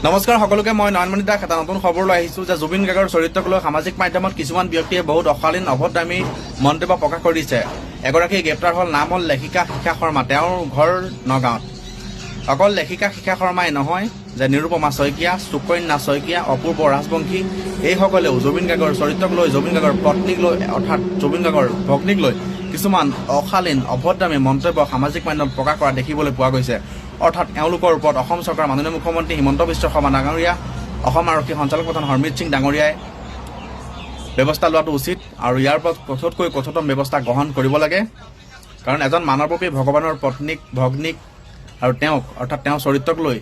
নমস্কাৰ সকলোকে মই নয়নমণি দাস এটা নতুন খবৰ লৈ আহিছোঁ যে জুবিন গাৰ্গৰ চৰিত্ৰক লৈ সামাজিক মাধ্যমত কিছুমান ব্যক্তিয়ে বহুত অশালীন অভদ্ৰামী মন্তব্য প্ৰকাশ কৰিছে। এগৰাকী গ্ৰেপ্তাৰ হ'ল, নাম হ'ল লেখিকা শিখা শৰ্মা। তেওঁৰ ঘৰ নগাঁৱত। অকল লেখিকা শিখা শৰ্মাই নহয় যে নিৰুপমা শইকীয়া, সুকন্যা শইকীয়া, অপূৰ্ব ৰাজবংশী এইসকলেও জুবিন গাৰ্গৰ চৰিত্ৰক লৈ, জুবিন গাৰ্গৰ পত্নীক লৈ অৰ্থাৎ জুবিন গাৰ্গৰ ভগ্নীক লৈ কিছুমান অশালীন অভদ্ৰামী মন্তব্য সামাজিক মাধ্যমত প্ৰকাশ কৰা দেখিবলৈ পোৱা গৈছে। অৰ্থাৎ এওঁলোকৰ ওপৰত অসম চৰকাৰৰ মাননীয় মুখ্যমন্ত্ৰী হিমন্ত বিশ্ব শৰ্মা ডাঙৰীয়া, অসম আৰক্ষী সঞ্চালক প্ৰধান হৰমিত সিং ডাঙৰীয়াই ব্যৱস্থা লোৱাটো উচিত আৰু ইয়াৰ ওপৰত কঠোৰতকৈ কঠোৰতম ব্যৱস্থা গ্ৰহণ কৰিব লাগে। কাৰণ এজন মানৱৰূপী ভগৱানৰ পত্নীক, ভগ্নীক আৰু তেওঁক অৰ্থাৎ তেওঁৰ চৰিত্ৰক লৈ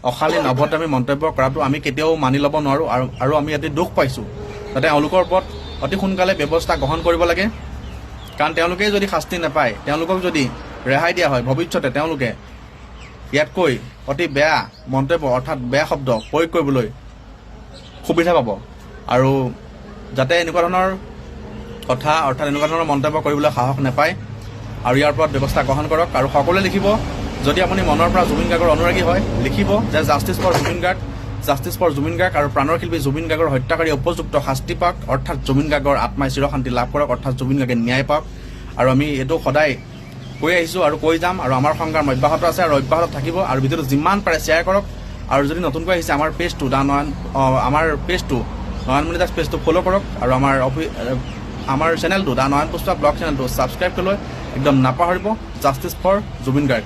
অশালীন অভদ্ৰামী মন্তব্য কৰাটো আমি কেতিয়াও মানি ল'ব নোৱাৰোঁ আৰু আমি অতি দুখ পাইছোঁ। যাতে এওঁলোকৰ ওপৰত অতি সোনকালে ব্যৱস্থা গ্ৰহণ কৰিব লাগে। কাৰণ তেওঁলোকেই যদি শাস্তি নাপায়, তেওঁলোকক যদি ৰেহাই দিয়া হয়, ভৱিষ্যতে তেওঁলোকে ইয়াতকৈ অতি বেয়া মন্তব্য অৰ্থাৎ বেয়া শব্দ প্ৰয়োগ কৰিবলৈ সুবিধা পাব আৰু যাতে এনেকুৱা ধৰণৰ কথা অৰ্থাৎ এনেকুৱা ধৰণৰ মন্তব্য কৰিবলৈ সাহস নাপায় আৰু ইয়াৰ ওপৰত ব্যৱস্থা গ্ৰহণ কৰক। আৰু সকলোৱে লিখিব, যদি আপুনি মনৰ পৰা জুবিন গাৰ্গৰ অনুৰাগী হয়, লিখিব যে justice for Zubeen Garg, justice for Zubeen Garg আৰু প্ৰাণৰ শিল্পী জুবিন গাৰ্গৰ হত্যাকাৰী উপযুক্ত শাস্তি পাওক, অৰ্থাৎ জুবিন গাৰ্গৰ আত্মাই চিৰশান্তি লাভ কৰক, অৰ্থাৎ জুবিন গাৰ্গে ন্যায় পাওক। আৰু আমি এইটো সদায় কৈ আহিছোঁ আৰু কৈ যাম আৰু আমাৰ সংগ্ৰাম অব্যাহত আছে আৰু অব্যাহত থাকিব। আৰু ভিডিঅ'টো যিমান পাৰে শ্বেয়াৰ কৰক আৰু যদি নতুনকৈ আহিছে আমাৰ পেজটো নয়নমণি দাস পেজটো ফ'ল' কৰক আৰু আমাৰ চেনেলটো নয়ন পুষ্পা ব্লগ চেনেলটো ছাবস্ক্ৰাইব কৰিবলৈ একদম নাপাহৰিব। Justice for Zubeen Garg.